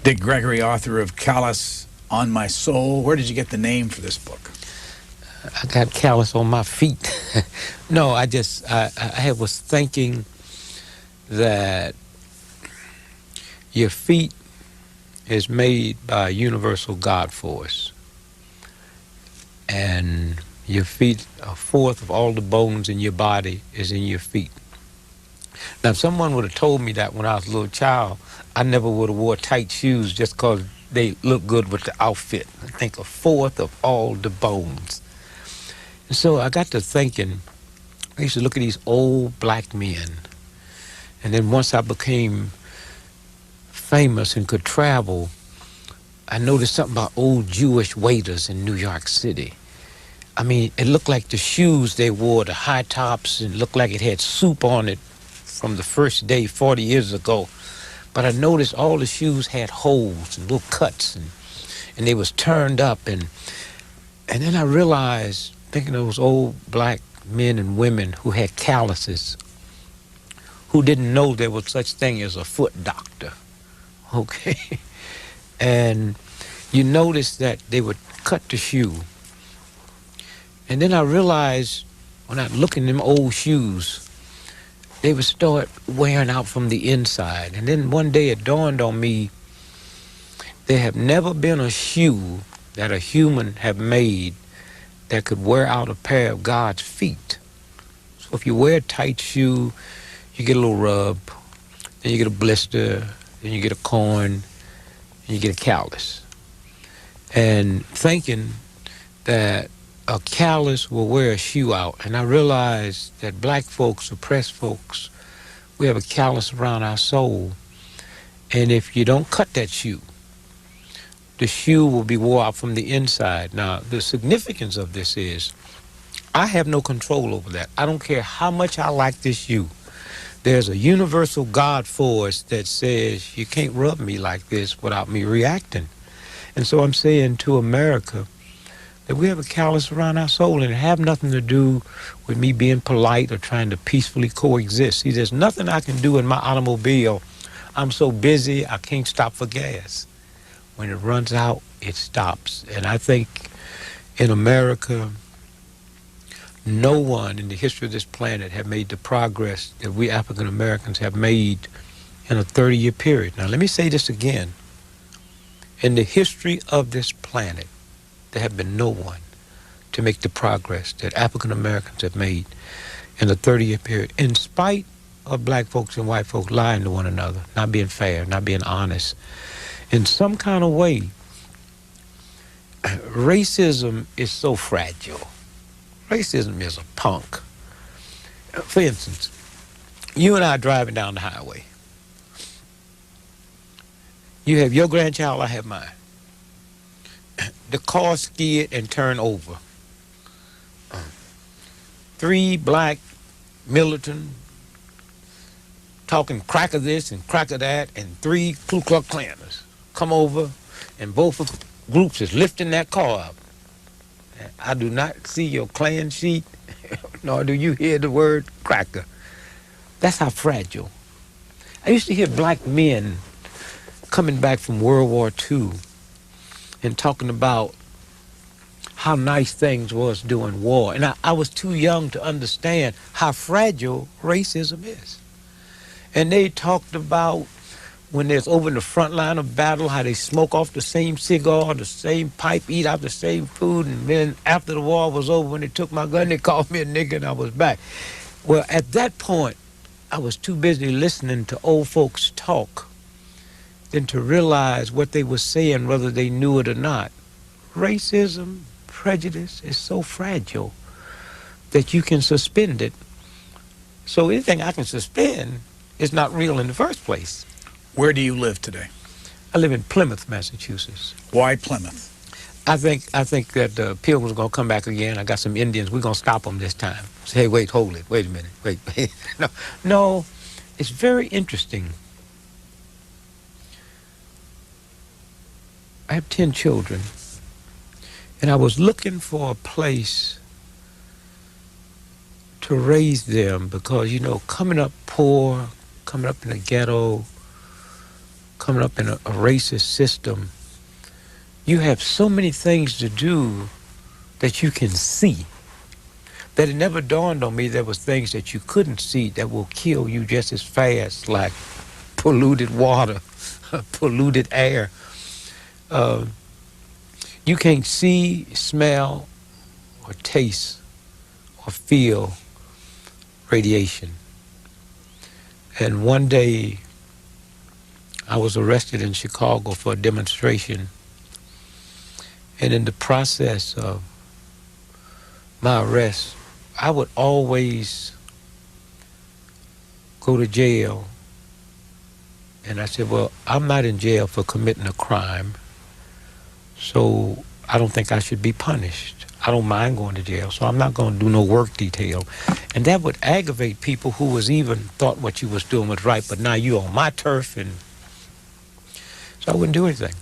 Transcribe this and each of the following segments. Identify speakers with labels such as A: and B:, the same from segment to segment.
A: Dick Gregory, author of Callous on My Soul. Where did you get the name for this book?
B: I got callous on my feet. No, I was thinking that your feet is made by a universal God force. And your feet, a fourth of all the bones in your body is in your feet. Now, if someone would have told me that when I was a little child, I never would have wore tight shoes just because they look good with the outfit. I think a fourth of all the bones. And so I got to thinking, I used to look at these old black men. And then once I became famous and could travel, I noticed something about old Jewish waiters in New York City. I mean, it looked like the shoes they wore, the high tops, and looked like it had soup on it from the first day 40 years ago. But I noticed all the shoes had holes and little cuts, and they was turned up. And then I realized, thinking of those old black men and women who had calluses, who didn't know there was such thing as a foot doctor, okay? And you notice that they would cut the shoe. And then I realized, when I look in them old shoes, they would start wearing out from the inside. And then one day it dawned on me, there have never been a shoe that a human have made that could wear out a pair of God's feet. So if you wear a tight shoe, you get a little rub, then you get a blister, then you get a corn, and you get a callus. And thinking that a callus will wear a shoe out, and I realized that black folks, oppressed folks, we have a callus around our soul, and if you don't cut that shoe, the shoe will be wore out from the inside. Now, the significance of this is, I have no control over that. I don't care how much I like this shoe. There's a universal God force that says, you can't rub me like this without me reacting. And so I'm saying to America that we have a callus around our soul, and it have nothing to do with me being polite or trying to peacefully coexist. See, there's nothing I can do in my automobile. I'm so busy, I can't stop for gas. When it runs out, it stops. And I think in America, no one in the history of this planet have made the progress that we African Americans have made in a 30-year period. Now, let me say this again. In the history of this planet, there have been no one to make the progress that African Americans have made in a 30-year period, in spite of black folks and white folks lying to one another, not being fair, not being honest. In some kind of way, racism is so fragile. Racism is a punk. For instance, you and I are driving down the highway. You have your grandchild, I have mine. The car skid and turned over. 3 black militant talking crack of this and crack of that, and 3 Ku Klux Klanners come over, and both groups is lifting that car up. I do not see your Klan sheet, nor do you hear the word cracker. That's how fragile. I used to hear black men coming back from World War II and talking about how nice things was during war. And I was too young to understand how fragile racism is. And they talked about when they're over in the front line of battle, how they smoke off the same cigar, the same pipe, eat out the same food, and then after the war was over, when they took my gun, they called me a nigger and I was back. Well, at that point, I was too busy listening to old folks talk than to realize what they were saying, whether they knew it or not. Racism, prejudice is so fragile that you can suspend it. So anything I can suspend is not real in the first place.
A: Where do you live today?
B: I live in Plymouth, Massachusetts.
A: Why Plymouth?
B: I think that the Pilgrims are going to come back again. I got some Indians. We're going to stop them this time. Say, hey, wait, hold it. Wait a minute. Wait. No, it's very interesting. I have 10 children, and I was looking for a place to raise them because, coming up poor, coming up in the ghetto, coming up in a racist system, you have so many things to do that you can see, that it never dawned on me there was things that you couldn't see that will kill you just as fast, like polluted water, polluted air. Uh, you can't see, smell, or taste, or feel radiation. And one day, I was arrested in Chicago for a demonstration, and in the process of my arrest, I would always go to jail. And I said, well, I'm not in jail for committing a crime, so I don't think I should be punished. I don't mind going to jail, so I'm not going to do no work detail. And that would aggravate people who was even thought what you was doing was right, but now you on my turf, and so I wouldn't do anything.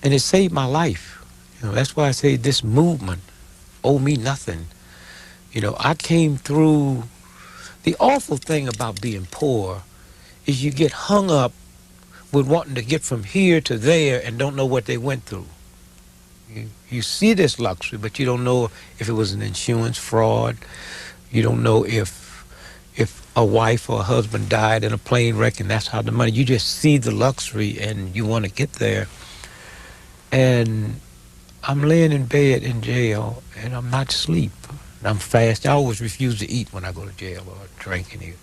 B: And it saved my life. You know, that's why I say this movement owe me nothing. You know, I came through. The awful thing about being poor is you get hung up with wanting to get from here to there and don't know what they went through. You see this luxury, but you don't know if it was an insurance fraud. You don't know if a wife or a husband died in a plane wreck and that's how the money. You just see the luxury and you want to get there. And I'm laying in bed in jail and I'm not asleep. I'm fast. I always refuse to eat when I go to jail or drink any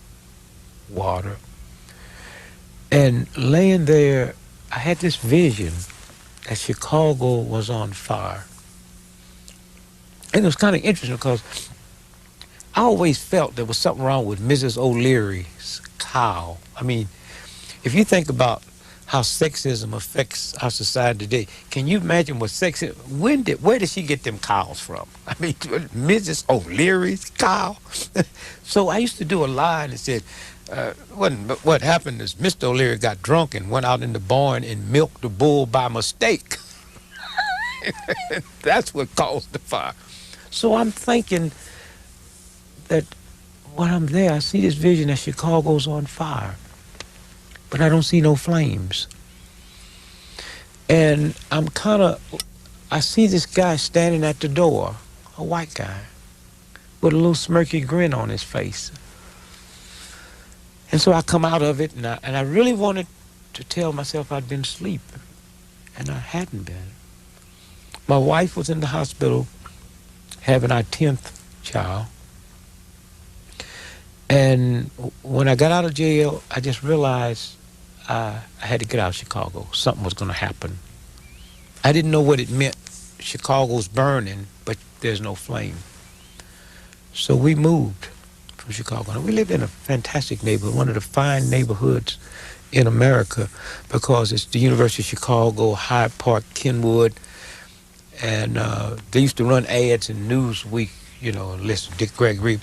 B: water. And laying there, I had this vision that Chicago was on fire. And it was kind of interesting because I always felt there was something wrong with Mrs. O'Leary's cow. I mean, if you think about how sexism affects our society today, can you imagine what sexism, where did she get them cows from? I mean, Mrs. O'Leary's cow? So I used to do a line that said, what happened is Mr. O'Leary got drunk and went out in the barn and milked the bull by mistake. That's what caused the fire. So I'm thinking that when I'm there, I see this vision that Chicago's on fire, but I don't see no flames. And I see this guy standing at the door, a white guy, with a little smirky grin on his face. And so I come out of it, and I really wanted to tell myself I'd been asleep, and I hadn't been. My wife was in the hospital having our 10th child. And when I got out of jail, I just realized I had to get out of Chicago. Something was going to happen. I didn't know what it meant. Chicago's burning, but there's no flame. So we moved from Chicago. And we lived in a fantastic neighborhood, one of the fine neighborhoods in America, because it's the University of Chicago, Hyde Park, Kenwood, and they used to run ads in Newsweek, you know, list Dick Gregory,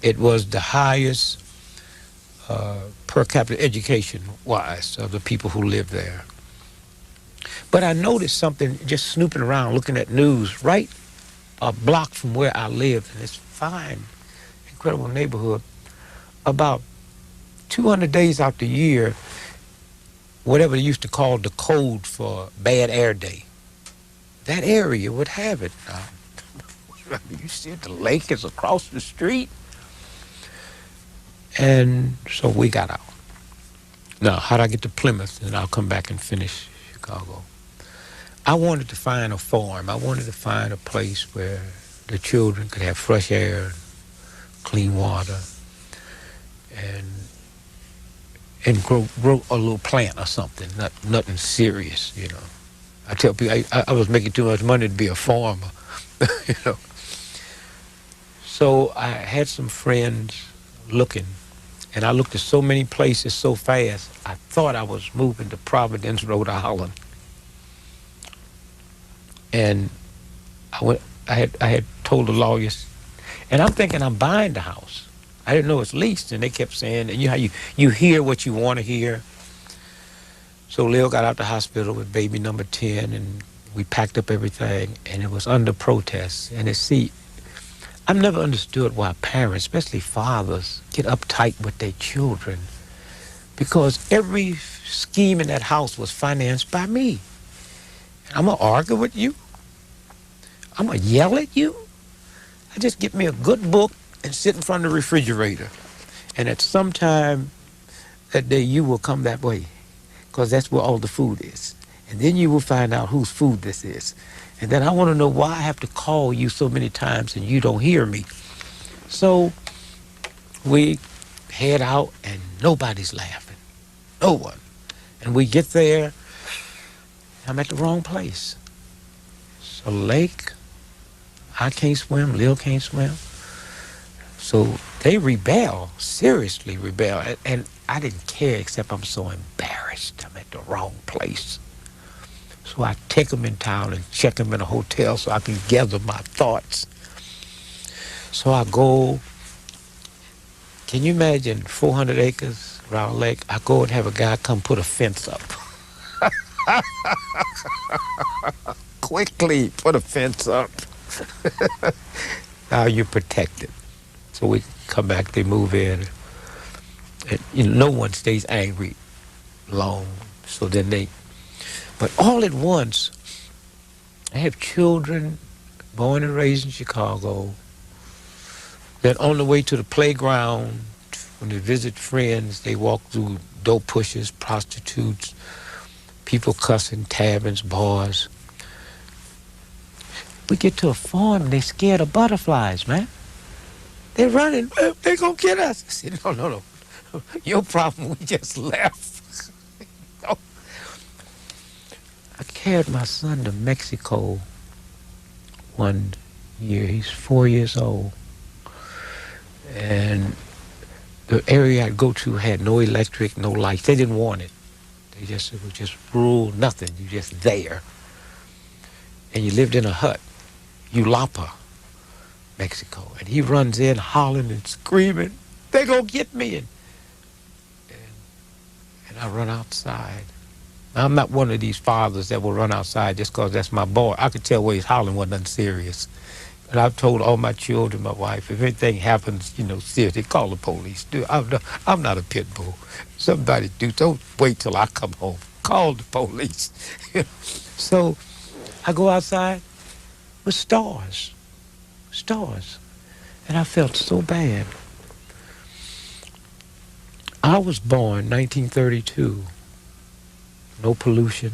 B: It was the highest per capita education-wise of the people who lived there. But I noticed something just snooping around, looking at news, right a block from where I lived, and it's fine, incredible neighborhood. About 200 days out the year, whatever they used to call the code for bad air day, that area would have it. You see the lake is across the street. And so we got out. Now, how'd I get to Plymouth? And I'll come back and finish Chicago. I wanted to find a farm. I wanted to find a place where the children could have fresh air, clean water, and grow a little plant or something, nothing serious, you know. I tell people I was making too much money to be a farmer, you know. So I had some friends looking, and I looked at so many places so fast, I thought I was moving to Providence, Rhode Island. And I had told the lawyers, and I'm thinking I'm buying the house. I didn't know it's leased, and they kept saying, and you know how you hear what you want to hear. So Lil got out the hospital with baby number 10, and we packed up everything, and it was under protest. And I've never understood why parents, especially fathers, get uptight with their children, because every scheme in that house was financed by me. I'm going to argue with you. I'm going to yell at you. I just get me a good book and sit in front of the refrigerator. And at some time that day, you will come that way, because that's where all the food is. And then you will find out whose food this is. And then I want to know why I have to call you so many times and you don't hear me. So we head out and nobody's laughing. No one. And we get there, I'm at the wrong place. It's a lake. I can't swim, Lil can't swim. So they rebel, seriously rebel. And I didn't care, except I'm so embarrassed. I'm at the wrong place. So I take them in town and check them in a hotel so I can gather my thoughts. So I go, can you imagine 400 acres around a lake? I go and have a guy come put a fence up. Quickly put a fence up. Now you're protected. So we come back, they move in. And no one stays angry long. So then but all at once, I have children born and raised in Chicago that on the way to the playground, when they visit friends, they walk through dope pushers, prostitutes, people cussing, taverns, bars. We get to a farm, they scared of butterflies, man. They're running, they're gonna get us. I said, no. Your problem, we just left. No. I carried my son to Mexico one year. He's 4 years old. And the area I'd go to had no electric, no lights. They didn't want it. It was just rural, nothing. You're just there. And you lived in a hut, Ulapa, Mexico. And he runs in hollering and screaming, they gonna get me. And I run outside. Now, I'm not one of these fathers that will run outside just because that's my boy. I could tell where he's hollering wasn't nothing serious. And I've told all my children, my wife, if anything happens, seriously, call the police. I'm not a pit bull. Somebody don't wait till I come home. Call the police. So I go outside with stars. And I felt so bad. I was born 1932. No pollution.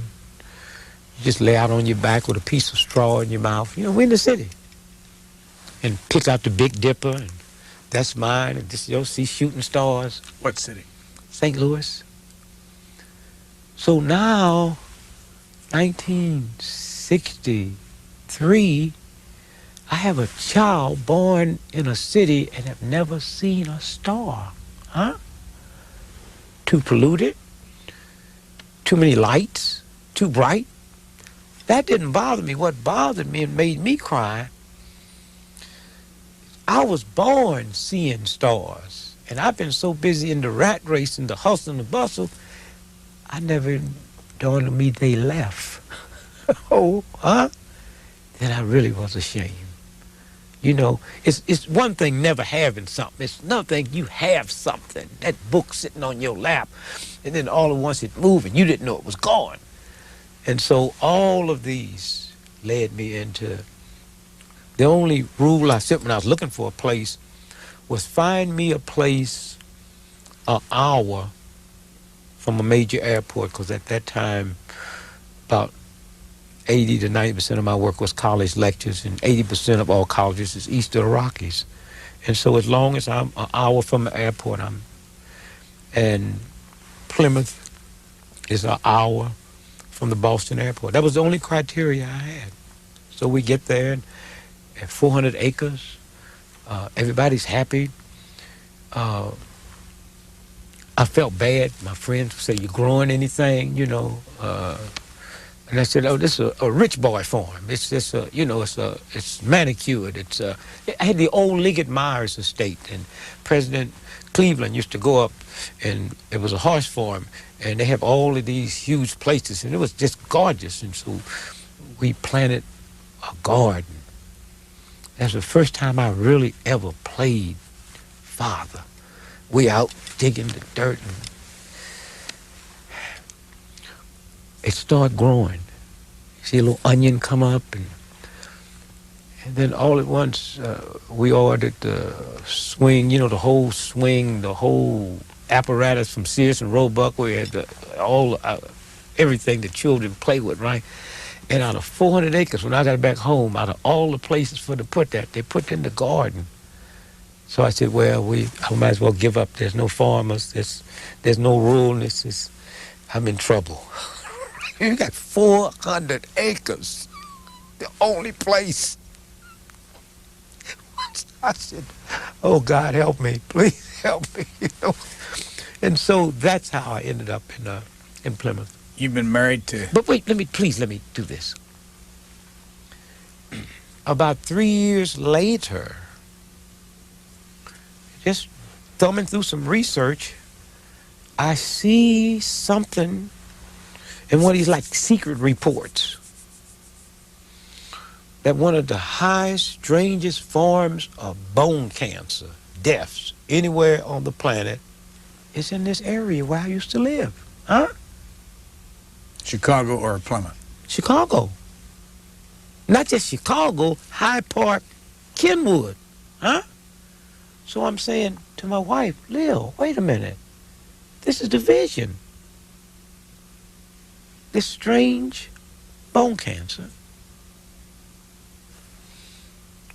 B: You just lay out on your back with a piece of straw in your mouth. We're in the city. And pick out the Big Dipper, and that's mine, and just, see shooting stars.
A: What city?
B: St. Louis. So now, 1963, I have a child born in a city and have never seen a star. Huh? Too polluted, too many lights, too bright. That didn't bother me. What bothered me and made me cry, I was born seeing stars. And I've been so busy in the rat race and the hustle and the bustle, I never dawned on me they left. Oh, huh? Then I really was ashamed. It's one thing never having something. It's another thing you have something. That book sitting on your lap, and then all at once it moved, and you didn't know it was gone. And so all of these led me into the only rule I set when I was looking for a place was find me a place an hour from a major airport, because at that time, about 80 to 90% of my work was college lectures, and 80% of all colleges is east of the Rockies. And so as long as I'm an hour from the airport, and Plymouth is an hour from the Boston airport. That was the only criteria I had. So we get there, and at 400 acres, everybody's happy. I felt bad. My friends would say, you growing anything, and I said, oh, this is a rich boy farm. It's just, it's manicured. I had the old Liggett Myers estate, and President Cleveland used to go up, and it was a horse farm, and they have all of these huge places, and it was just gorgeous. And so we planted a garden. That's the first time I really ever played father. We out digging the dirt, and it start growing. You see a little onion come up, and then all at once we ordered the swing, the whole swing, the whole apparatus from Sears and Roebuck, where we had everything the children play with, right? And out of 400 acres, when I got back home, out of all the places for to put that, they put in the garden. So I said, well, I might as well give up. There's no farmers. There's no ruralness. I'm in trouble. You got 400 acres. The only place. I said, oh, God, help me. Please help me. And so that's how I ended up in Plymouth.
A: You've been married to...
B: But wait, let me do this. About 3 years later, just thumbing through some research, I see something in one of these like secret reports that one of the highest, strangest forms of bone cancer, deaths, anywhere on the planet is in this area where I used to live. Huh?
A: Chicago or Plymouth?
B: Chicago. Not just Chicago, Hyde Park, Kenwood. Huh? So I'm saying to my wife, Lil, wait a minute. This is division. This strange bone cancer.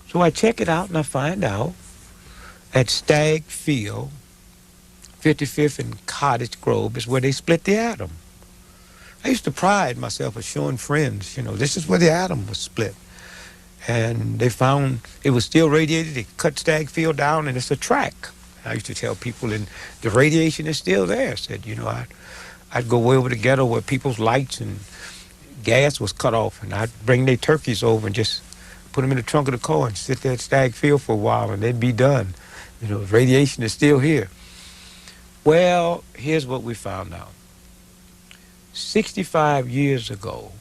B: So I check it out and I find out at Stagg Field, 55th and Cottage Grove is where they split the atom. I used to pride myself of showing friends, this is where the atom was split. And they found it was still radiated. They cut Stagg Field down, and it's a track. I used to tell people, and the radiation is still there. I said, I'd go way over the ghetto where people's lights and gas was cut off, and I'd bring their turkeys over and just put them in the trunk of the car and sit there at Stagg Field for a while, and they'd be done. Radiation is still here. Well, here's what we found out. 65 years ago,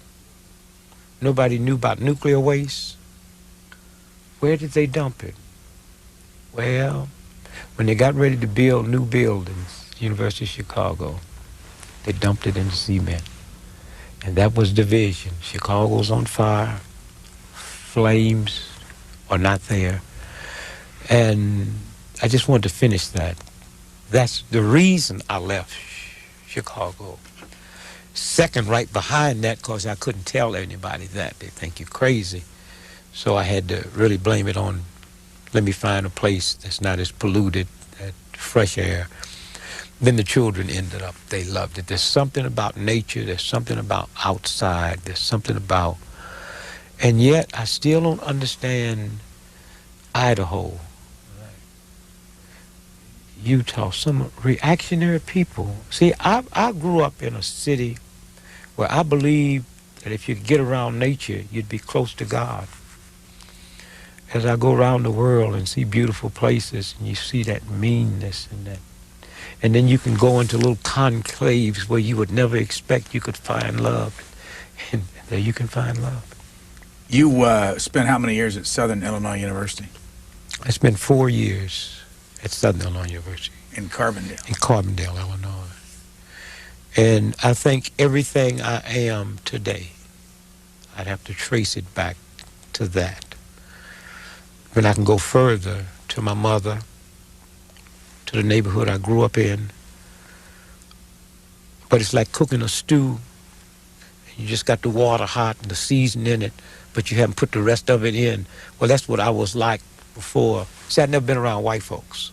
B: nobody knew about nuclear waste. Where did they dump it? Well, when they got ready to build new buildings, University of Chicago, they dumped it in the cement. And that was division. Chicago's on fire. Flames are not there. And I just wanted to finish that. That's the reason I left Chicago. Second, right behind that, because I couldn't tell anybody that. They think you're crazy. So I had to really blame it on, let me find a place that's not as polluted, that fresh air. Then the children ended up, they loved it. There's something about nature, there's something about outside, there's something about, and yet I still don't understand Idaho, Utah, some reactionary people. See, I grew up in a city where I believe that if you get around nature, you'd be close to God. As I go around the world and see beautiful places, and you see that meanness and then you can go into little conclaves where you would never expect you could find love, and there you can find love.
A: You spent how many years at Southern Illinois University?
B: I spent 4 years at Southern Illinois University.
A: In Carbondale?
B: In Carbondale, Illinois. And I think everything I am today, I'd have to trace it back to that. But I can go further to my mother, to the neighborhood I grew up in. But it's like cooking a stew. You just got the water hot and the seasoning in it, but you haven't put the rest of it in. Well, that's what I was like before. See, I'd never been around white folks.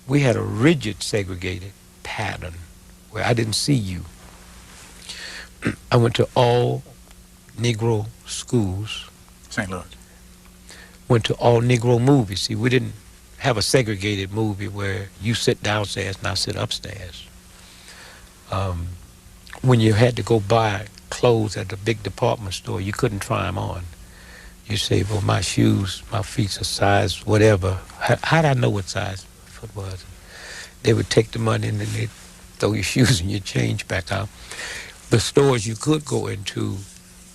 B: We had a rigid segregated pattern where I didn't see you. I went to all Negro schools.
A: St. Louis.
B: Went to all Negro movies. See, we didn't have a segregated movie where you sit downstairs and I sit upstairs. When you had to go buy clothes at the big department store, you couldn't try them on. You say, well, my shoes, my feet's a size whatever. How'd I know what size foot was? They would take the money and then they'd throw your shoes and your change back out. The stores you could go into,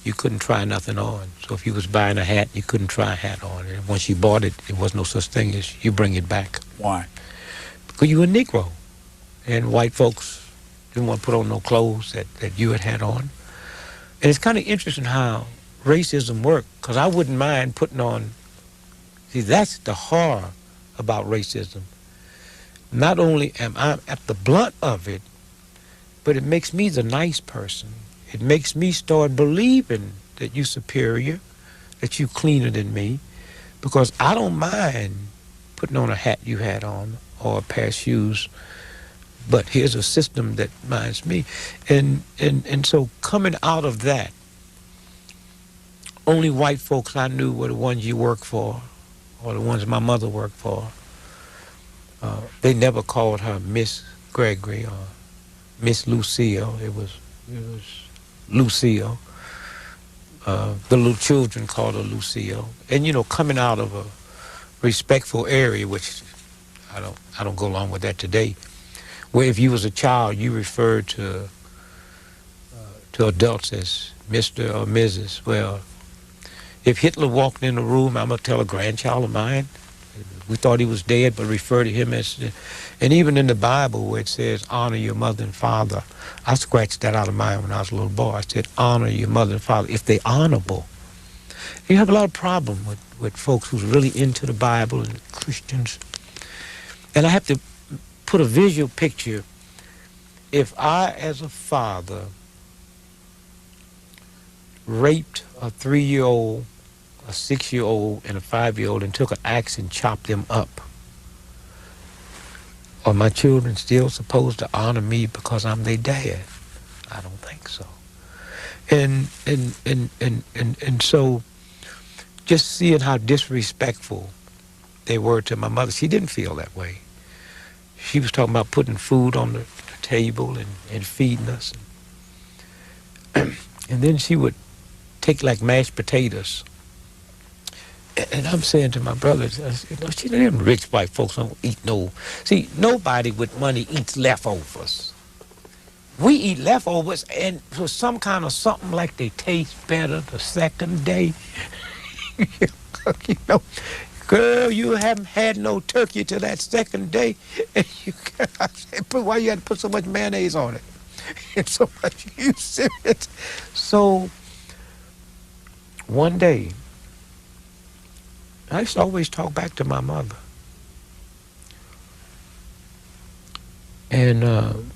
B: you couldn't try nothing on. So if you was buying a hat, you couldn't try a hat on. And once you bought it, there was no such thing as you bring it back.
A: Why?
B: Because you were a Negro. And white folks Didn't want to put on no clothes that you had on. And it's kind of interesting how racism worked, because I wouldn't mind putting on. See, that's the horror about racism. Not only am I at the blunt of it, but it makes me the nice person. It makes me start believing that you're superior, that you're cleaner than me, because I don't mind putting on a hat you had on or a pair of shoes, but here's a system that minds me. And so coming out of that, only white folks I knew were the ones you worked for, or the ones my mother worked for. They never called her Miss Gregory or Miss Lucille. It was Lucille. The little children called her Lucille. And you know, coming out of a respectful area, which I don't go along with that today, where if you was a child, you referred to adults as Mr. or Mrs. Well, if Hitler walked in the room, I'm gonna tell a grandchild of mine, we thought he was dead, but refer to him as, and even in the Bible where it says, honor your mother and father, I scratched that out of mine when I was a little boy. I said, honor your mother and father, if they're honorable. You have a lot of problem with folks who's really into the Bible and Christians. And I have to put a visual picture. If I, as a father, raped a 3-year-old, a 6-year-old, and a 5-year-old and took an axe and chopped them up, are my children still supposed to honor me because I'm their dad? I don't think so. And so just seeing how disrespectful they were to my mother, she didn't feel that way. She was talking about putting food on the table and feeding us. And then she would take like mashed potatoes. And I'm saying to my brothers, I said, no, she them rich white folks don't eat no. See, nobody with money eats leftovers. We eat leftovers, and for some kind of something like they taste better the second day. You know, girl, you haven't had no turkey till that second day. And I said, why you had to put so much mayonnaise on it? And so much, you serious? So one day, I used to always talk back to my mother. And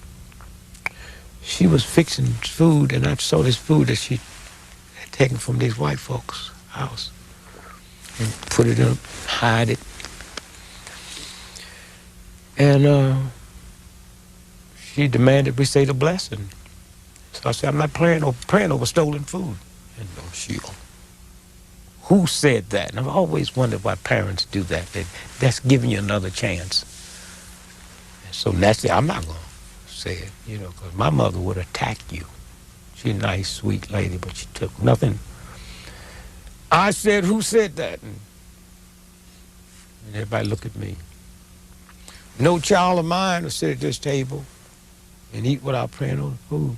B: she was fixing food, and I saw this food that she had taken from these white folks' house and put it up, hide it. And she demanded we say the blessing. So I said, I'm not praying over stolen food. And she, who said that? And I've always wondered why parents do that. That's giving you another chance. And so naturally, I'm not going to say it, you know, because my mother would attack you. She's a nice, sweet lady, but she took nothing. I said, who said that? And everybody looked at me. No child of mine will sit at this table and eat without praying over food.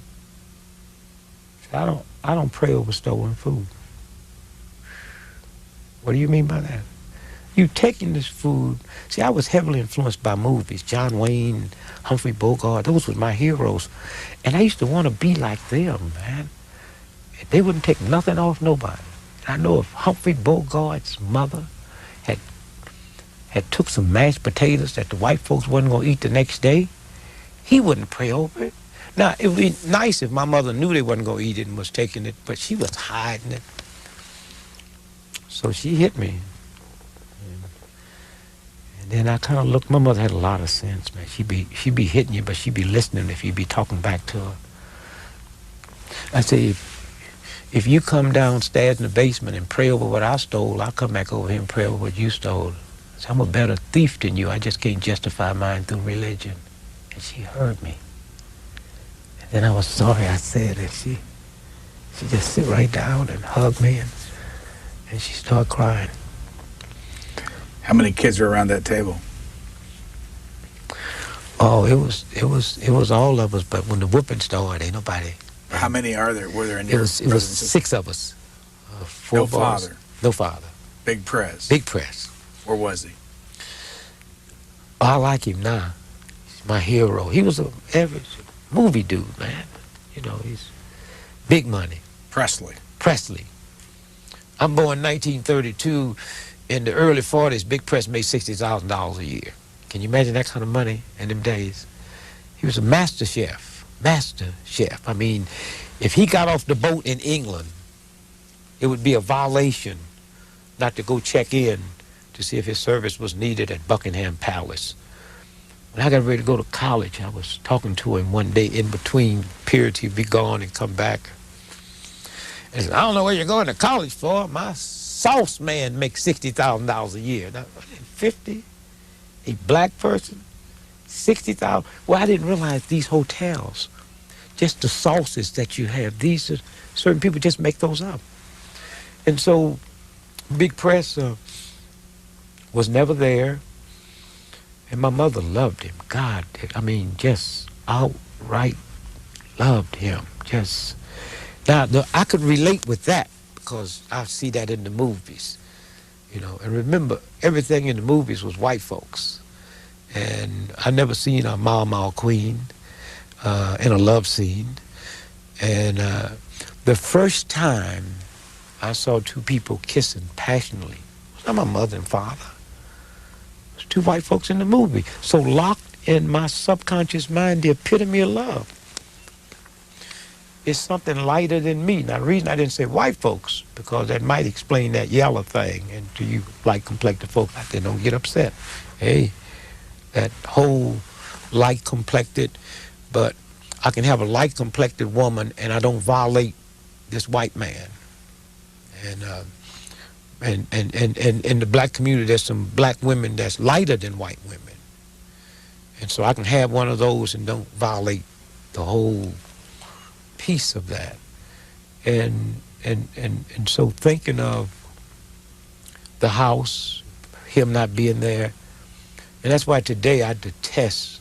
B: So I don't pray over stolen food. What do you mean by that? You taking this food. See, I was heavily influenced by movies. John Wayne, Humphrey Bogart, those were my heroes. And I used to want to be like them, man. They wouldn't take nothing off nobody. I know if Humphrey Bogart's mother had took some mashed potatoes that the white folks wasn't going to eat the next day, he wouldn't pray over it. Now, it would be nice if my mother knew they wasn't going to eat it and was taking it, but she was hiding it. So she hit me. And then I kind of looked. My mother had a lot of sense, man. She'd be hitting you, but she'd be listening if you'd be talking back to her. I say, if you come downstairs in the basement and pray over what I stole, I'll come back over here and pray over what you stole. So I'm a better thief than you. I just can't justify mine through religion. And she heard me. And then I was sorry I said it. She just sit right down and hug me, and she started crying.
A: How many kids were around that table?
B: Oh, it was all of us. But when the whooping started, ain't nobody.
A: How many were there in
B: It
A: your
B: was
A: brothers and
B: 6 of us. 4
A: No
B: boys.
A: father?
B: No father.
A: Big press?
B: Big press.
A: Where was he?
B: I like him now. He's my hero. He was an average movie dude, man. You know, he's big money.
A: Presley.
B: Presley. I'm born 1932. In the early 40s, Big Press made $60,000 a year. Can you imagine that kind of money in them days? He was a master chef. Master chef. I mean, if he got off the boat in England, it would be a violation not to go check in to see if his service was needed at Buckingham Palace. When I got ready to go to college, I was talking to him one day in between periods. He'd be gone and come back. And he said, I don't know what you're going to college for. My sauce man makes $60,000 a year. Now, 50? A black person? 60,000? Well, I didn't realize these hotels, just the sauces that you have, these are, certain people just make those up. And so Big Press was never there. And my mother loved him. God, I mean, just outright loved him. Just now, I could relate with that because I see that in the movies, you know. And remember, everything in the movies was white folks, and I never seen a Mama or Queen in a love scene. And the first time I saw two people kissing passionately was not my mother and father. Two white folks in the movie. So locked in my subconscious mind, the epitome of love is something lighter than me. Now, the reason I didn't say white folks, because that might explain that yellow thing. And to you light complected folks out there, don't get upset. Hey, that whole light complected, but I can have a light complected woman and I don't violate this white man. And in the black community, there's some black women that's lighter than white women. And so I can have one of those and don't violate the whole piece of that. And so thinking of the house, him not being there, and that's why today I detest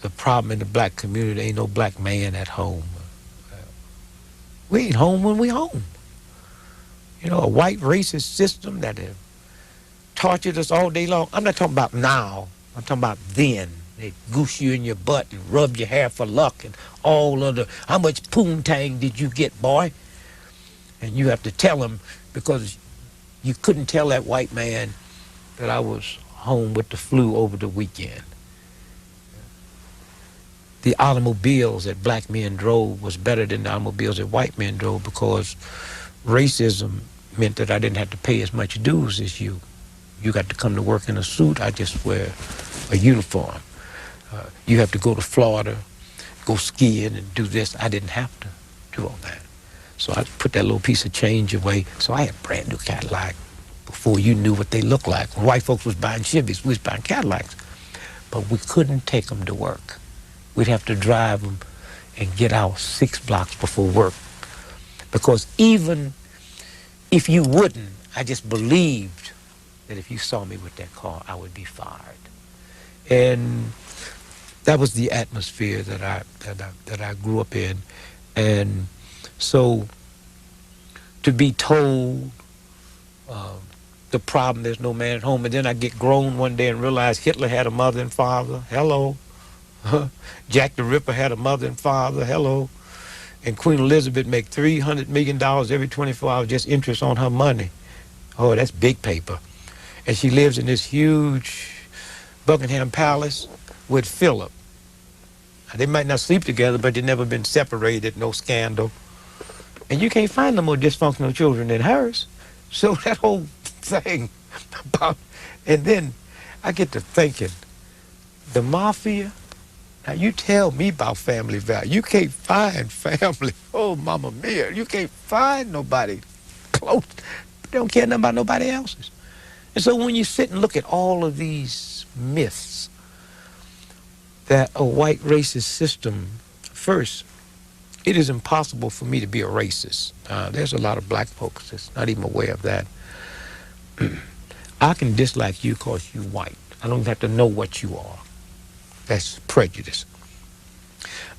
B: the problem in the black community. There ain't no black man at home. We ain't home when we home. You know, a white racist system that have tortured us all day long. I'm not talking about now. I'm talking about then. They goose you in your butt and rub your hair for luck and all of the, how much poontang did you get, boy? And you have to tell them because you couldn't tell that white man that I was home with the flu over the weekend. The automobiles that black men drove was better than the automobiles that white men drove because racism meant that I didn't have to pay as much dues as you. You got to come to work in a suit. I just wear a uniform. You have to go to Florida, go skiing and do this. I didn't have to do all that. So I put that little piece of change away. So I had a brand new Cadillac before you knew what they looked like. When white folks was buying Chevys, we was buying Cadillacs. But we couldn't take them to work. We'd have to drive them and get out 6 blocks before work. Because even if you wouldn't, I just believed that if you saw me with that car, I would be fired. And that was the atmosphere that I grew up in. And so to be told the problem, there's no man at home, and then I get grown one day and realize Hitler had a mother and father. Hello. Jack the Ripper had a mother and father. Hello. And Queen Elizabeth make $300 million every 24 hours just interest on her money. Oh, that's big paper. And she lives in this huge Buckingham Palace with Philip. Now, they might not sleep together, but they've never been separated, no scandal. And you can't find no more dysfunctional children than hers. So that whole thing about, and then I get to thinking, the mafia. Now, you tell me about family value. You can't find family. Oh, mama mia. You can't find nobody close. They don't care nothing about nobody else's. And so when you sit and look at all of these myths that a white racist system, first, it is impossible for me to be a racist. There's a lot of black folks that's not even aware of that. I can dislike you because you're white. I don't have to know what you are. That's prejudice.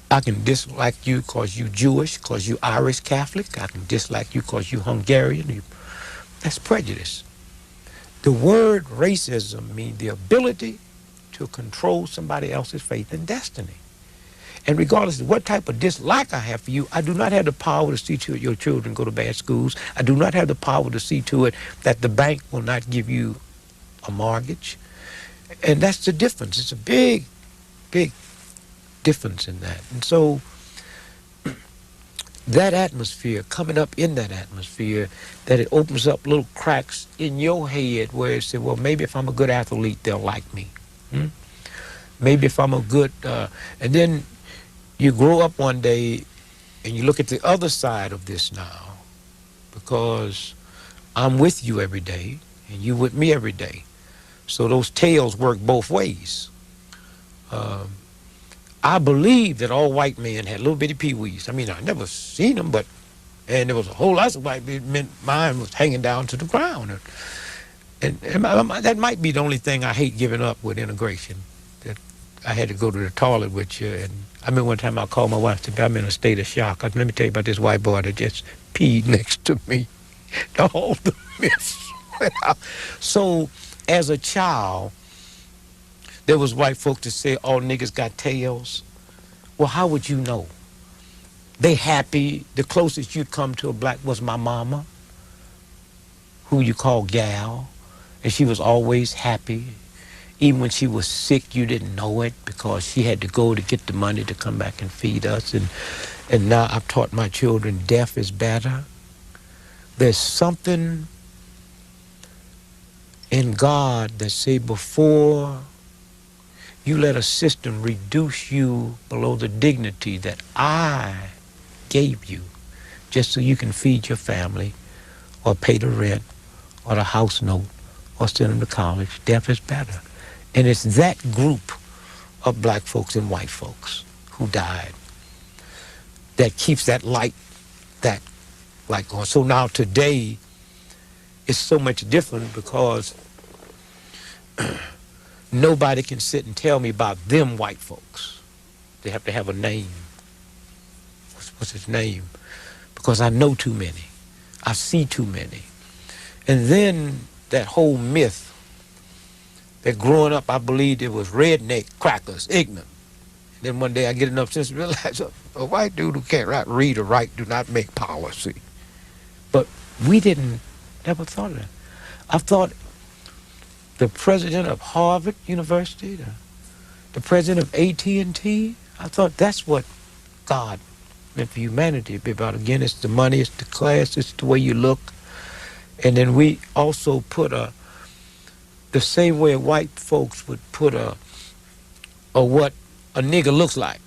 B: I can dislike you because you're Jewish, because you're Irish Catholic. I can dislike you because you're Hungarian. That's prejudice. The word racism means the ability to control somebody else's faith and destiny. And regardless of what type of dislike I have for you, I do not have the power to see to it your children go to bad schools. I do not have the power to see to it that the bank will not give you a mortgage. And that's the difference. It's a big, big difference in that. And so that atmosphere, coming up in that atmosphere, that it opens up little cracks in your head where it says, well, maybe if I'm a good athlete, they'll like me. Hmm? Maybe if I'm a good, and then you grow up one day and you look at the other side of this now, because I'm with you every day and you with me every day. So those tales work both ways. I believe that all white men had little bitty peewees. I mean, I never seen them, and there was a whole lot of white men. Mine was hanging down to the ground. And that might be the only thing I hate giving up with integration. That I had to go to the toilet with you. And I remember one time I called my wife and said, I'm in a state of shock. Let me tell you about this white boy that just peed next to me. All the myths went out. So as a child, there was white folks that say all niggas got tails. Well, how would you know? They happy. The closest you'd come to a black was my mama, who you call gal, and she was always happy. Even when she was sick, you didn't know it because she had to go to get the money to come back and feed us. And now I've taught my children death is better. There's something in God that say before you let a system reduce you below the dignity that I gave you just so you can feed your family or pay the rent or the house note or send them to college, death is better. And it's that group of black folks and white folks who died that keeps that light going. So now today, it's so much different because nobody can sit and tell me about them white folks. They have to have a name. What's his name? Because I know too many. I see too many. And then that whole myth that growing up I believed it was redneck, crackers, ignorant. And then one day I get enough sense to realize a white dude who can't read or write do not make policy. But we never thought of that. I thought the president of Harvard University, the president of AT&T, I thought that's what God meant for humanity. It'd be about, again, it's the money, it's the class, it's the way you look. And then we also put the same way white folks would put what a nigger looks like.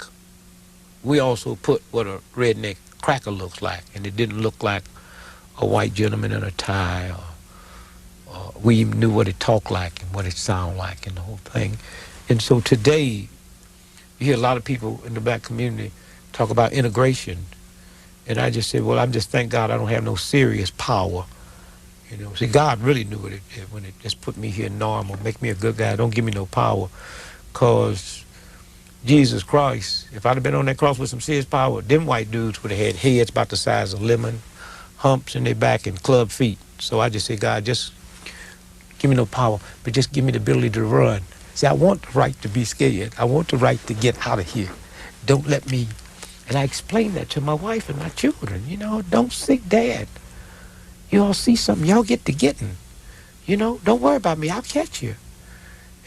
B: We also put what a redneck cracker looks like. And it didn't look like a white gentleman in a tie, or we even knew what it talked like and what it sounded like and the whole thing. And so today, you hear a lot of people in the black community talk about integration. And I just said, well, I'm just thank God I don't have no serious power. You know, see, God really knew it when it just put me here normal, make me a good guy, don't give me no power. Because Jesus Christ, if I'd have been on that cross with some serious power, them white dudes would have had heads about the size of lemon, humps in their back, and club feet. So I just said, God, just give me no power, but just give me the ability to run. See, I want the right to be scared. I want the right to get out of here. Don't let me. And I explained that to my wife and my children. You know, don't seek dad. You all see something, y'all get to getting. You know, don't worry about me, I'll catch you.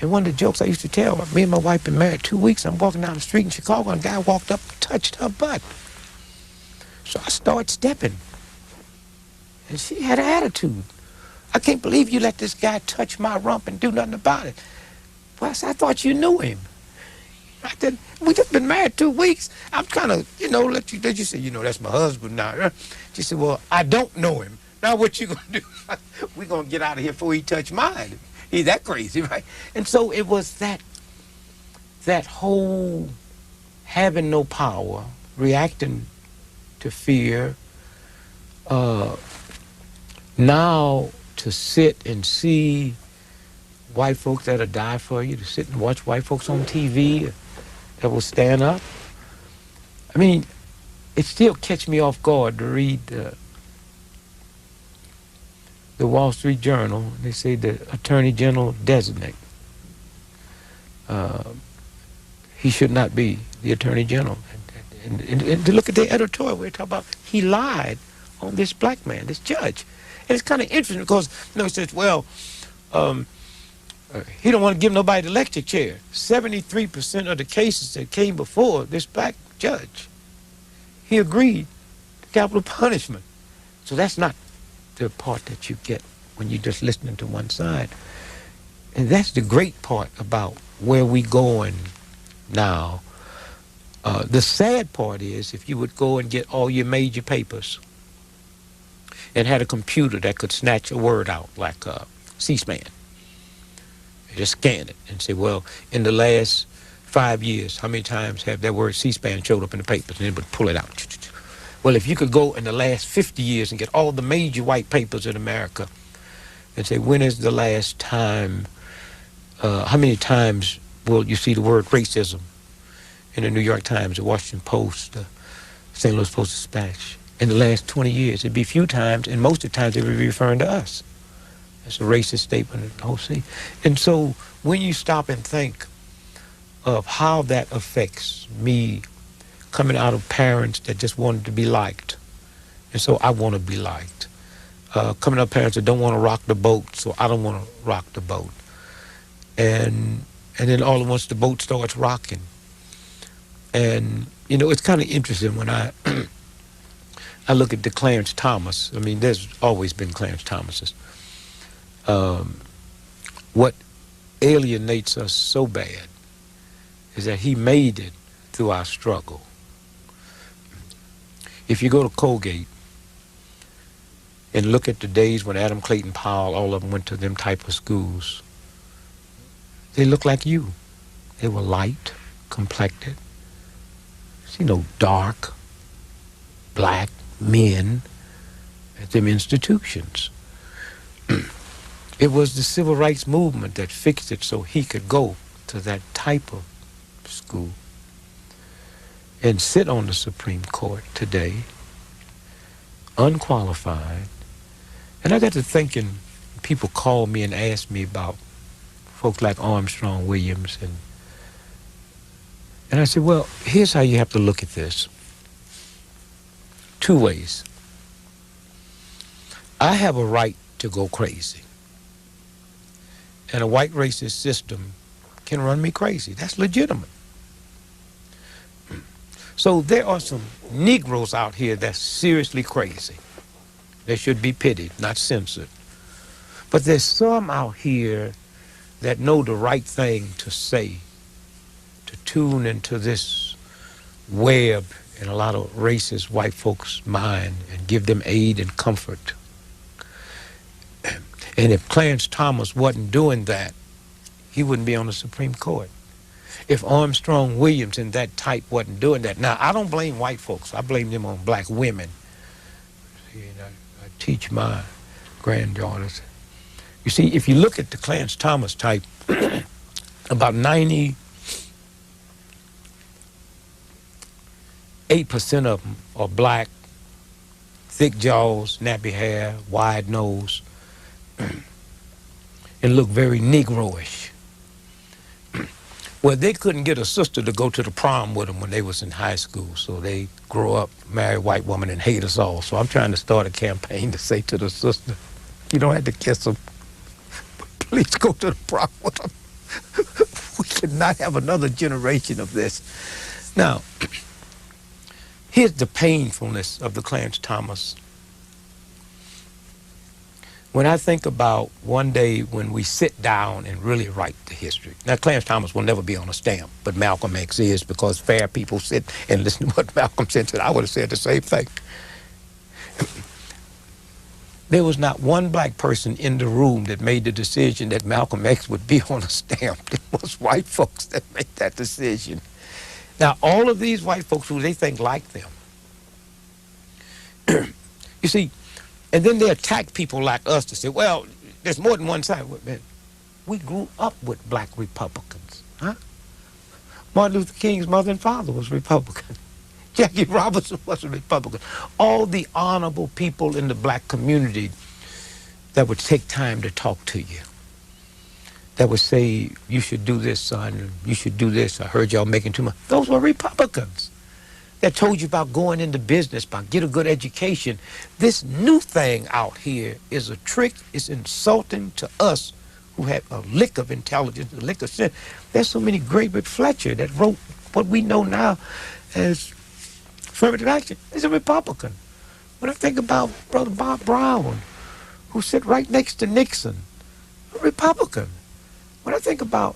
B: And one of the jokes I used to tell, me and my wife been married 2 weeks, I'm walking down the street in Chicago, and a guy walked up and touched her butt. So I started stepping. And she had an attitude. I can't believe you let this guy touch my rump and do nothing about it. Well, I said, I thought you knew him. I said, we just been married 2 weeks. I'm kind of, let you say, that's my husband now. She said, well, I don't know him. Now what you gonna do? We're gonna get out of here before he touch mine. He's that crazy, right? And so it was that whole having no power, reacting to fear, now to sit and see white folks that'll die for you, to sit and watch white folks on TV that will stand up. I mean, it still catch me off guard to read the Wall Street Journal. They say the Attorney General designate. He should not be the Attorney General. And to look at the editorial, we talk about he lied on this black man, this judge. And it's kind of interesting because, it says, well, he don't want to give nobody the electric chair. 73% of the cases that came before this black judge, he agreed to capital punishment. So that's not the part that you get when you're just listening to one side. And that's the great part about where we going now. The sad part is if you would go and get all your major papers and had a computer that could snatch a word out like C-SPAN, just scan it and say, well, in the last 5 years, how many times have that word C-SPAN showed up in the papers? And it would pull it out. Well, if you could go in the last 50 years and get all the major white papers in America and say, when is the last time, how many times will you see the word racism in the New York Times, the Washington Post, the St. Louis Post-Dispatch? In the last 20 years, it'd be a few times, and most of the times they would be referring to us. It's a racist statement of the whole scene. And so when you stop and think of how that affects me coming out of parents that just wanted to be liked, and so I want to be liked. Coming out of parents that don't want to rock the boat, so I don't want to rock the boat. And then all at once the boat starts rocking. And, it's kind of interesting when I I look at the Clarence Thomas. I mean, there's always been Clarence Thomases. What alienates us so bad is that he made it through our struggle. If you go to Colgate and look at the days when Adam Clayton Powell, all of them went to them type of schools, they look like you. They were light, complected, dark, black men at them institutions. It was the civil rights movement that fixed it so he could go to that type of school and sit on the Supreme Court today, unqualified. And I got to thinking, people call me and ask me about folks like Armstrong Williams. And I said, well, here's how you have to look at this. Two ways. I have a right to go crazy. And a white racist system can run me crazy. That's legitimate. So there are some Negroes out here that's seriously crazy. They should be pitied, not censored. But there's some out here that know the right thing to say, to tune into this web in a lot of racist white folks' mind and give them aid and comfort. And if Clarence Thomas wasn't doing that, he wouldn't be on the Supreme Court. If Armstrong Williams and that type wasn't doing that. Now, I don't blame white folks. I blame them on black women. I teach my granddaughters. You see, if you look at the Clarence Thomas type, about 98% of them are black, thick jaws, nappy hair, wide nose, and look very Negroish. Well, they couldn't get a sister to go to the prom with them when they was in high school, so they grow up, marry a white woman, and hate us all. So I'm trying to start a campaign to say to the sister, you don't have to kiss them, but please go to the prom with them. We cannot have another generation of this. Now, here's the painfulness of the Clarence Thomas. When I think about one day when we sit down and really write the history. Now, Clarence Thomas will never be on a stamp, but Malcolm X is, because fair people sit and listen to what Malcolm said. I would have said the same thing. There was not one black person in the room that made the decision that Malcolm X would be on a stamp. It was white folks that made that decision. Now, all of these white folks who they think like them, you see, and then they attack people like us to say, well, there's more than one side. Man, we grew up with black Republicans. Huh? Martin Luther King's mother and father was Republican. Jackie Robinson was a Republican. All the honorable people in the black community that would take time to talk to you. that would say, you should do this, son, you should do this, I heard y'all making too much. Those were Republicans that told you about going into business, about get a good education. This new thing out here is a trick. It's insulting to us who have a lick of intelligence, a lick of sense. There's so many Gregory Fletcher that wrote what we know now as affirmative action. He's a Republican. When I think about Brother Bob Brown, who sat right next to Nixon, a Republican. When I think about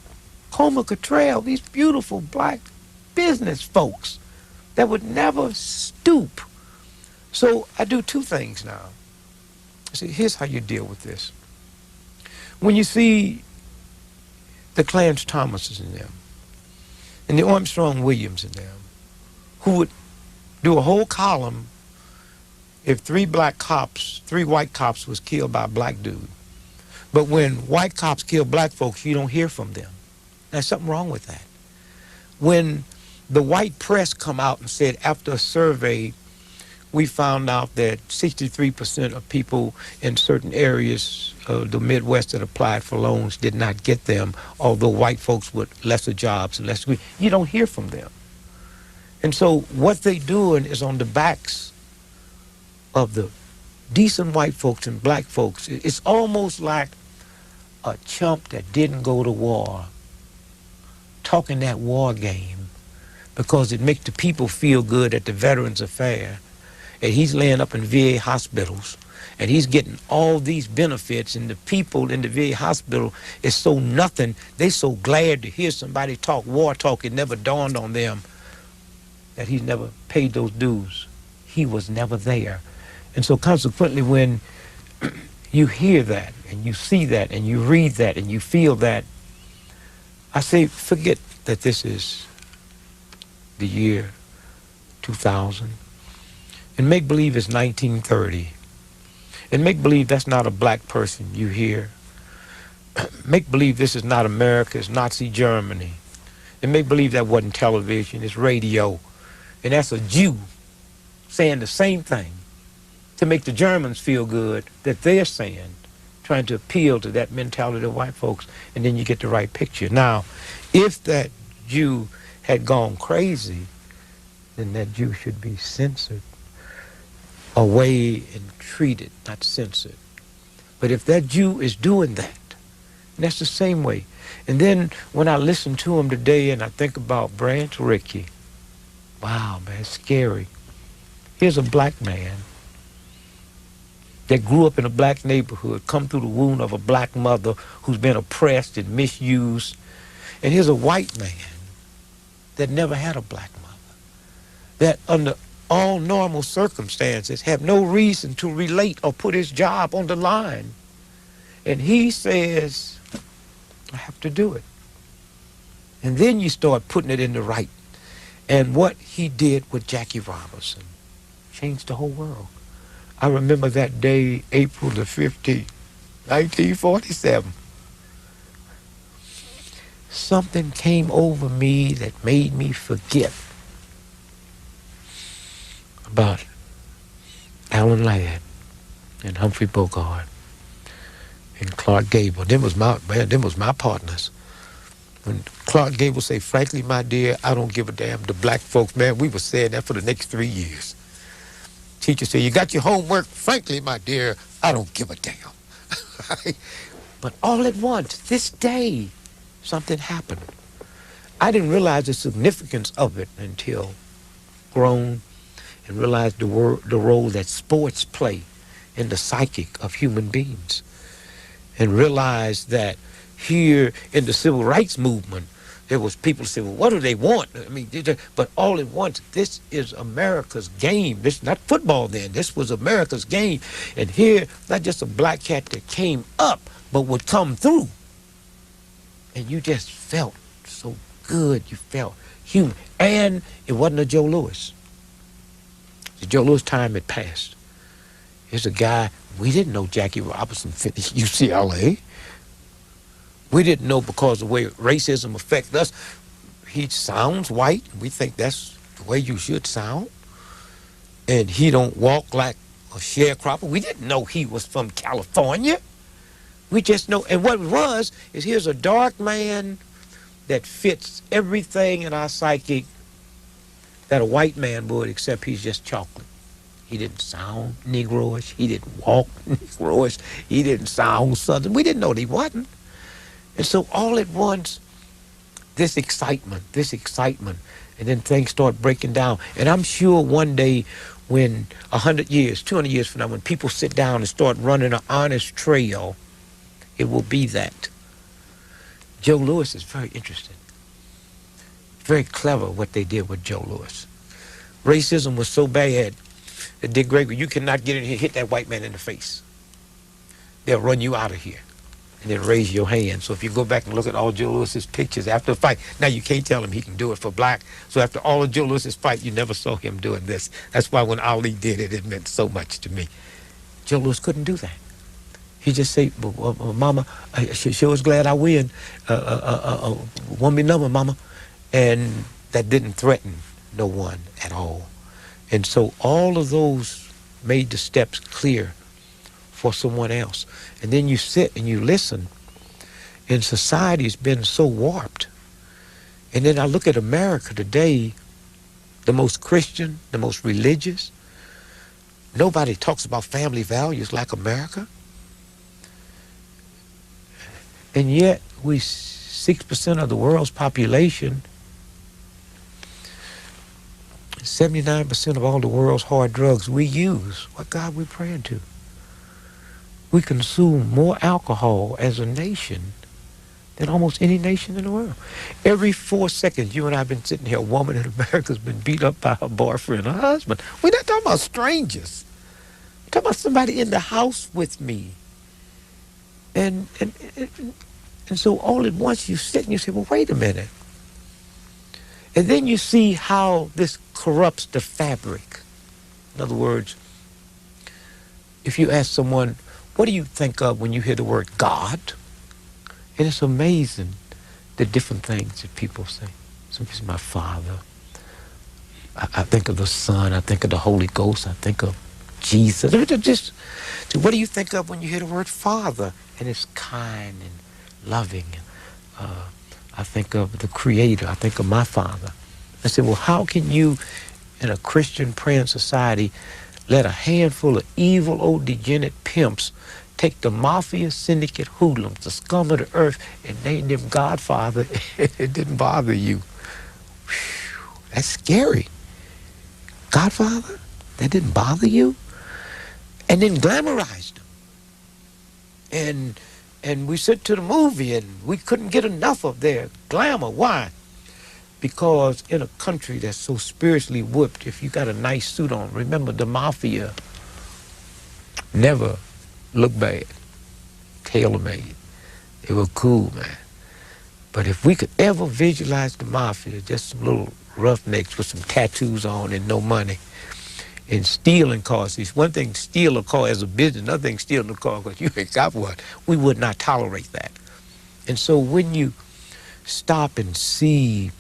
B: Homer Cottrell, these beautiful black business folks that would never stoop. So I do two things now. See, here's how you deal with this. When you see the Clarence Thomases in them, and the Armstrong Williams in them, who would do a whole column if three white cops was killed by a black dude. But when white cops kill black folks, you don't hear from them. There's something wrong with that. When the white press come out and said after a survey, we found out that 63% of people in certain areas of the Midwest that applied for loans did not get them, although white folks with lesser jobs and less, you don't hear from them. And so what they doing is on the backs of the decent white folks and black folks. It's almost like a chump that didn't go to war talking that war game because it makes the people feel good at the Veterans Affair, and he's laying up in VA hospitals, and he's getting all these benefits, and the people in the VA hospital is so nothing. They so glad to hear somebody talk war talk. It never dawned on them that he's never paid those dues. He was never there. And so consequently, when you hear that, and you see that, and you read that, and you feel that, I say, forget that this is the year 2000, and make believe it's 1930, and make believe that's not a black person you hear. Make believe this is not America, it's Nazi Germany, and make believe that wasn't television, it's radio, and that's a Jew saying the same thing to make the Germans feel good that they're saying, trying to appeal to that mentality of white folks, and then you get the right picture. Now, if that Jew had gone crazy, then that Jew should be censored, away and treated, not censored. But if that Jew is doing that, and that's the same way. And then when I listen to him today and I think about Branch Rickey, wow, man, it's scary. Here's a black man that grew up in a black neighborhood, come through the womb of a black mother who's been oppressed and misused. And here's a white man that never had a black mother, that under all normal circumstances have no reason to relate or put his job on the line. And he says, I have to do it. And then you start putting it in the right. And what he did with Jackie Robinson changed the whole world. I remember that day, April the 15th, 1947. Something came over me that made me forget about Alan Ladd and Humphrey Bogart and Clark Gable. Them was my partners. When Clark Gable say, frankly, my dear, I don't give a damn. The black folks, man, we were saying that for the next 3 years. Teacher said, you got your homework? Frankly, my dear, I don't give a damn. But all at once, this day, something happened. I didn't realize the significance of it until grown and realized the role that sports play in the psychic of human beings. And realized that here in the civil rights movement, there was people say, well, what do they want? I mean, but all at once, this is America's game. This is not football then. This was America's game. And here, not just a black cat that came up, but would come through. And you just felt so good. You felt human. And it wasn't a Joe Louis. The Joe Louis time had passed. Here's a guy, we didn't know Jackie Robinson finished UCLA. We didn't know because of the way racism affects us. He sounds white. We think that's the way you should sound. And he don't walk like a sharecropper. We didn't know he was from California. We just know. And what it was is here's a dark man that fits everything in our psyche that a white man would, except he's just chocolate. He didn't sound Negroish. He didn't walk Negroish. He didn't sound Southern. We didn't know that he wasn't. And so all at once, this excitement, and then things start breaking down. And I'm sure one day when 100 years, 200 years from now, when people sit down and start running an honest trail, it will be that. Joe Louis is very interesting. Very clever what they did with Joe Louis. Racism was so bad that Dick Gregory, you cannot get in here and hit that white man in the face. They'll run you out of here. And then raise your hand. So if you go back and look at all Joe Louis's pictures after the fight, now you can't tell him he can do it for black. So after all of Joe Louis's fight, you never saw him doing this. That's why when Ali did it, it meant so much to me. Joe Louis couldn't do that. He just say, Mama, she was glad I win. Want me number, Mama. And that didn't threaten no one at all. And so all of those made the steps clear for someone else. And then you sit and you listen, and society's been so warped. And then I look at America today, the most Christian, the most religious. Nobody talks about family values like America. And yet we 6% of the world's population, 79% of all the world's hard drugs we use. What God we praying to? We consume more alcohol as a nation than almost any nation in the world. Every 4 seconds, you and I have been sitting here, a woman in America has been beat up by her boyfriend, her husband. We're not talking about strangers. We're talking about somebody in the house with me. And so all at once you sit and you say, well, wait a minute. And then you see how this corrupts the fabric. In other words, if you ask someone, what do you think of when you hear the word God? And it's amazing the different things that people say. Some people say, my Father. I think of the Son. I think of the Holy Ghost. I think of Jesus. Just, what do you think of when you hear the word Father? And it's kind and loving. I think of the Creator. I think of my Father. I said, well, how can you, in a Christian praying society, let a handful of evil old degenerate pimps take the mafia syndicate hoodlums, the scum of the earth, and name them Godfather? It didn't bother you. Whew, that's scary. Godfather? That didn't bother you? And then glamorized them. And we sit to the movie and we couldn't get enough of their glamour. Why? Because in a country that's so spiritually whipped, if you got a nice suit on, remember the mafia never looked bad, tailor-made. They were cool, man. But if we could ever visualize the mafia, just some little roughnecks with some tattoos on and no money, and stealing cars. It's one thing to steal a car as a business, another thing stealing a car because you ain't got one. We would not tolerate that. And so when you stop and see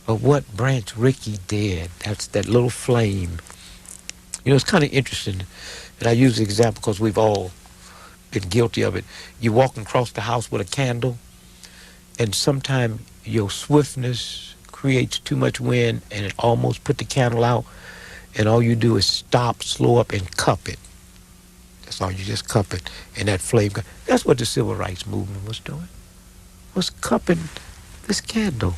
B: what Branch Rickey did, that's that little flame. You know, it's kind of interesting that I use the example because we've all been guilty of it. You're walking across the house with a candle, and sometimes your swiftness creates too much wind, and it almost put the candle out, and all you do is stop, slow up, and cup it. That's all. You just cup it, and that flame. That's what the civil rights movement was doing. Was cupping this candle,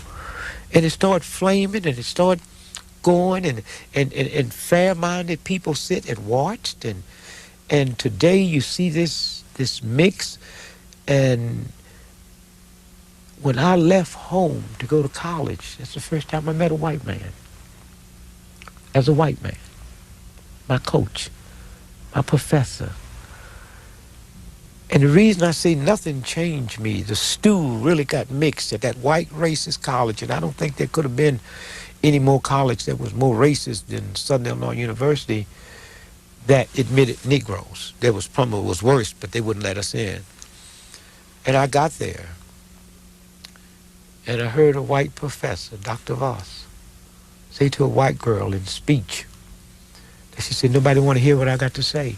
B: and it started flaming, and it started going, and fair-minded people sit and watched, and today you see this mix. And when I left home to go to college, that's the first time I met a white man. As a white man, my coach, my professor. And the reason I say nothing changed me, the stew really got mixed at that white racist college, and I don't think there could have been any more college that was more racist than Southern Illinois University that admitted Negroes. There was probably was worse, but they wouldn't let us in. And I got there, and I heard a white professor, Dr. Voss, say to a white girl in speech, that she said, nobody want to hear what I got to say.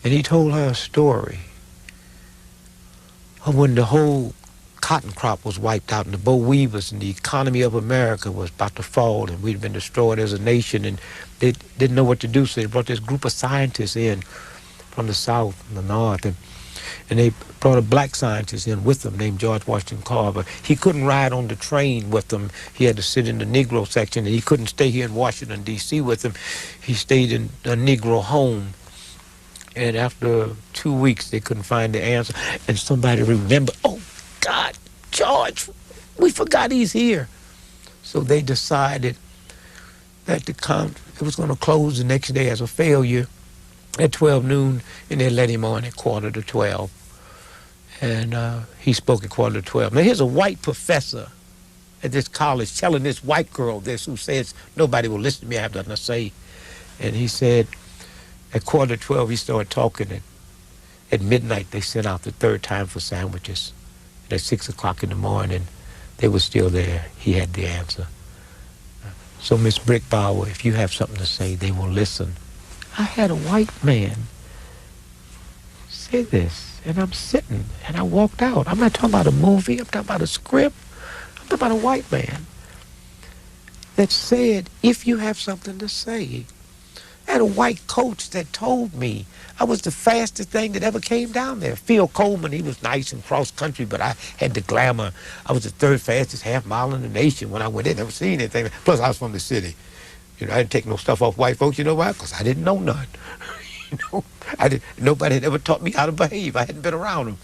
B: And he told her a story when the whole cotton crop was wiped out and the boll weevils and the economy of America was about to fall and we'd been destroyed as a nation, and they didn't know what to do, so they brought this group of scientists in from the South and the North, and they brought a black scientist in with them named George Washington Carver. He couldn't ride on the train with them. He had to sit in the Negro section, and he couldn't stay here in Washington, D.C. with them. He stayed in a Negro home. And after 2 weeks, they couldn't find the answer. And somebody remembered, oh, God, George, we forgot he's here. So they decided that it was going to close the next day as a failure at 12 noon, and they let him on at 11:45. And he spoke at 11:45. Now, here's a white professor at this college telling this white girl this who says, nobody will listen to me, I have nothing to say. And he said, at 11:45, he started talking, and at midnight, they sent out the third time for sandwiches. And at 6 o'clock in the morning, they were still there. He had the answer. So, Miss Brickbauer, if you have something to say, they will listen. I had a white man say this, and I'm sitting, and I walked out. I'm not talking about a movie. I'm talking about a script. I'm talking about a white man that said, if you have something to say. I had a white coach that told me I was the fastest thing that ever came down there. Phil Coleman, he was nice and cross-country, but I had the glamour. I was the third fastest half mile in the nation when I went in. Never seen anything. Plus, I was from the city. You know, I didn't take no stuff off white folks. You know why? Because I didn't know none. You know, nobody had ever taught me how to behave. I hadn't been around them.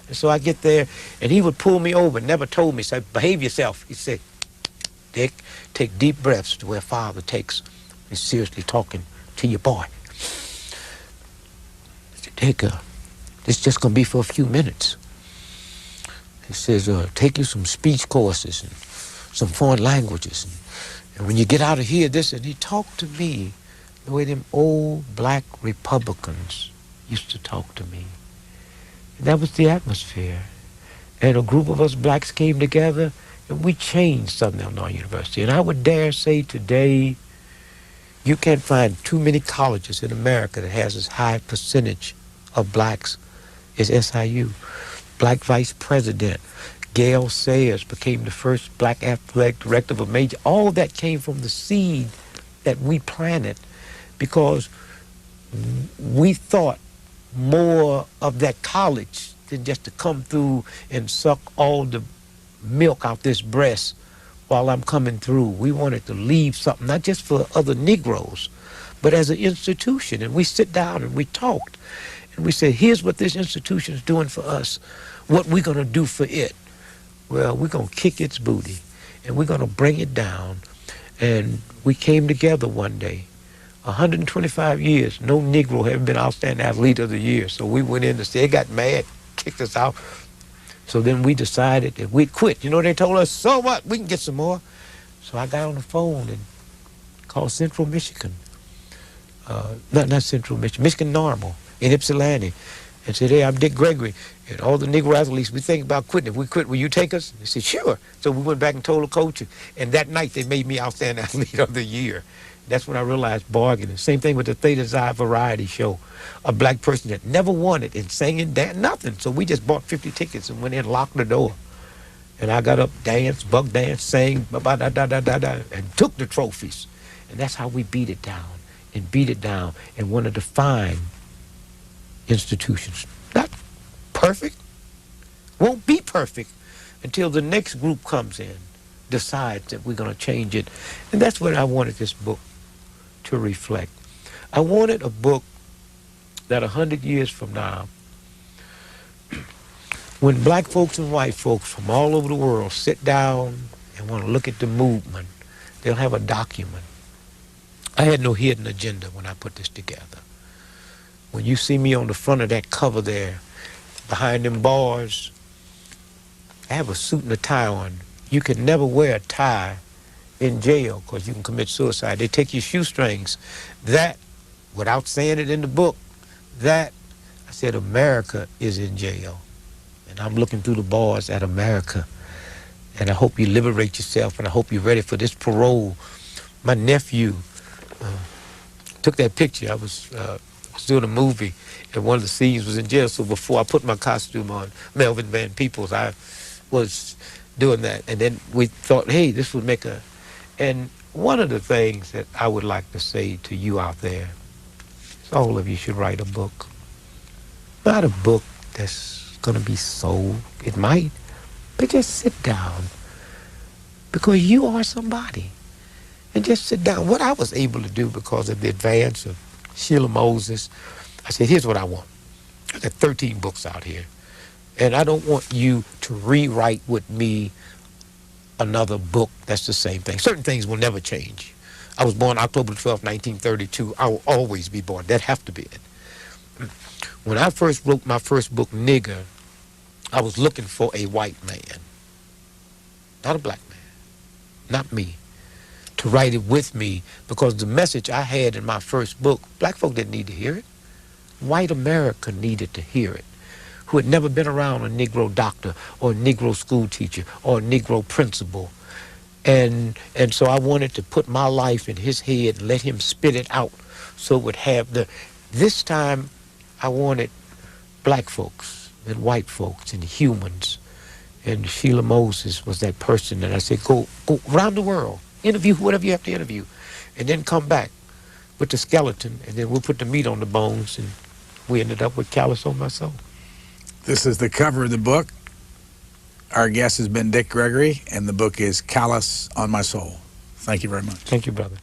B: And so I get there, and he would pull me over, never told me, said, behave yourself. He said, Dick, take deep breaths to where father takes. He's seriously talking to your boy. I said, Dick, this is just going to be for a few minutes. He says, take you some speech courses and some foreign languages. And when you get out of here, this, and he talked to me the way them old black Republicans used to talk to me. And that was the atmosphere. And a group of us blacks came together, and we changed Southern Illinois University. And I would dare say today, you can't find too many colleges in America that has as high percentage of blacks as SIU. Black vice president, Gail Sayers became the first black athletic director of a major. All of that came from the seed that we planted because we thought more of that college than just to come through and suck all the milk out this breast while I'm coming through. We wanted to leave something, not just for other Negroes, but as an institution. And we sit down and we talked. And we said, here's what this institution is doing for us, what we're going to do for it. Well, we're going to kick its booty, and we're going to bring it down. And we came together one day. 125 years, no Negro had been outstanding athlete of the year. So we went in and said, they got mad, kicked us out. So then we decided that we'd quit. You know, they told us, so what? We can get some more. So I got on the phone and called Central Michigan. Not Central Michigan, Michigan Normal in Ypsilanti. And said, hey, I'm Dick Gregory. And all the Negro athletes, we think about quitting. If we quit, will you take us? And they said, sure. So we went back and told the coach. And that night, they made me outstanding athlete of the year. That's when I realized bargaining. Same thing with the Theta Xi variety show. A black person that never won it and sang and danced, nothing. So we just bought 50 tickets and went in and locked the door. And I got up, danced, buck danced, sang, and took the trophies. And that's how we beat it down and beat it down. And one of the fine institutions. Not perfect. Won't be perfect until the next group comes in, decides that we're going to change it. And that's what I wanted this book to reflect. I wanted a book that 100 years from now, when black folks and white folks from all over the world sit down and want to look at the movement, they'll have a document. I had no hidden agenda when I put this together. When you see me on the front of that cover there, behind them bars, I have a suit and a tie on. You can never wear a tie in jail because you can commit suicide. They take your shoestrings. That, without saying it in the book, that, I said, America is in jail. And I'm looking through the bars at America. And I hope you liberate yourself, and I hope you're ready for this parole. My nephew took that picture. I was was doing a movie, and one of the scenes was in jail. So before I put my costume on, Melvin Van Peebles, I was doing that. And then we thought, hey, this would make a... And one of the things that I would like to say to you out there is all of you should write a book. Not a book that's going to be sold. It might. But just sit down. Because you are somebody. And just sit down. What I was able to do because of the advance of Sheila Moses, I said, here's what I want. I got 13 books out here. And I don't want you to rewrite with me another book that's the same thing. Certain things will never change. I was born October 12, 1932. I will always be born. That have to be it. When I first wrote my first book, Nigger, I was looking for a white man. Not a black man. Not me. To write it with me, because the message I had in my first book, black folk didn't need to hear it. White America needed to hear it, who had never been around a Negro doctor or a Negro school teacher or a Negro principal. And so I wanted to put my life in his head and let him spit it out so it would have the... This time I wanted black folks and white folks and humans. And Sheila Moses was that person that I said, go around the world. Interview whatever you have to interview, and then come back with the skeleton, and then we'll put the meat on the bones, and we ended up with Callous on My Soul.
A: This is the cover of the book. Our guest has been Dick Gregory, and the book is Callous on My Soul. Thank you very much.
B: Thank you, brother.